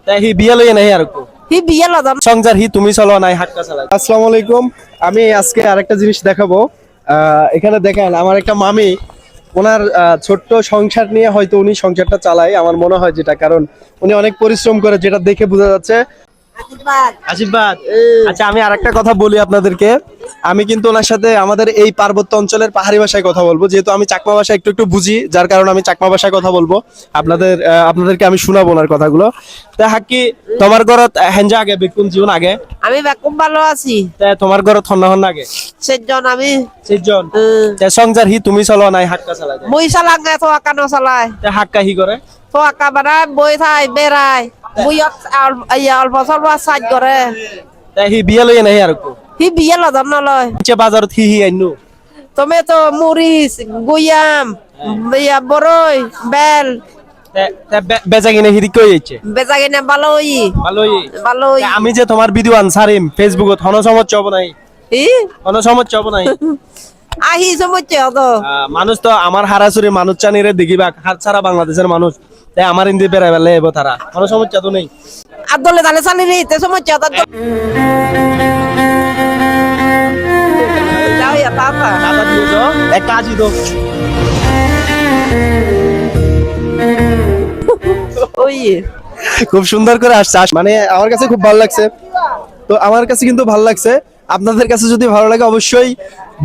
তাই হি বিয়ে লইয়ে নাই আর কো হি বিয়ে লদন সংসার হি তুমি চলো নাই হাক্কা চালাই। আসসালামু আলাইকুম। আমি আজকে আরেকটা জিনিস দেখাবো। এখানে দেখেন আমার একটা মামি, ওনার ছোট্ট সংসার নিয়ে হয়তো উনি সংসারটা চালায় আমার মনে হয়, যেটা কারণ উনি অনেক পরিশ্রম করে, যেটা দেখে বোঝা যাচ্ছে। আশীর্বাদ। আচ্ছা, আমি আরেকটা কথা বলি আপনাদেরকে। আমি কিন্তু ওনার সাথে আমাদের এই পার্বত্য অঞ্চলের পাহাড়ি ভাষায় কথা বলবো, যেহেতু আমি চাকমা ভাষা একটু একটু বুঝি, যার কারণে আমি চাকমা ভাষায় কথা বলবো। আপনাদেরকে আমি শোনাবো ওনার কথাগুলো। তা হাক্কি তোমার ঘরত হেঞ্জা আগে বিকুন জীবন আগে, আমি বেকুম ভালো আছি। তা তোমার ঘরত হন্না হন্না আগে সেজন আমি সেজন। তা সংসার হি তুমি চলো নাই হাক্কা চালাই। মই চালাঙ্গে তো আকানো চালাই তা হাক্কা হি করে তো আকা বানায় বই থাই বেড়াই মুই অল্প স্বল্প সাজ করে। তা হি বিয়ে লইয়ে নাই আর কো হি বিয়ে লদন নলয়। বাজারত হি হি আইনু টমেটো মরিচ গুয়াম বরই বেল বেচা কিনে হিরি কই যাচ্ছে বেচা কিনে ভালোই ভালোই ভালোই। আমি যে তোমার ভিডিও আনসারিম ফেসবুকত হন সমস্যা হবো নাই, ই হন সমস্যা হবো নাই। আহি সমস্যা তো মানুষ তো আমার হারাসুরি মানুষ চানিরে দেখিবা, হাত ছাড়া বাংলাদেশের মানুষ, তাই আমার ইন্দি বেড়াই বেলে এবো তারা, হন সমস্যা তো নেই। আদলে তালে চালি রে তে সমস্যা তো যাও ইয়া তাতা দাদা দিও তো এক কাজই তো ওই খুব সুন্দর করে আসছে, মানে আমার কাছে খুব ভালো লাগছে। তো আমার কাছে কিন্তু ভালো লাগছে, আপনাদের কাছে যদি ভালো লাগে অবশ্যই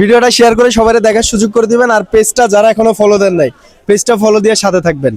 ভিডিওটা শেয়ার করে সবাই দেখার সুযোগ করে দিবেন। আর পেজটা যারা এখনো ফলো দেন নাই, পেজটা ফলো দিয়ে সাথে থাকবেন।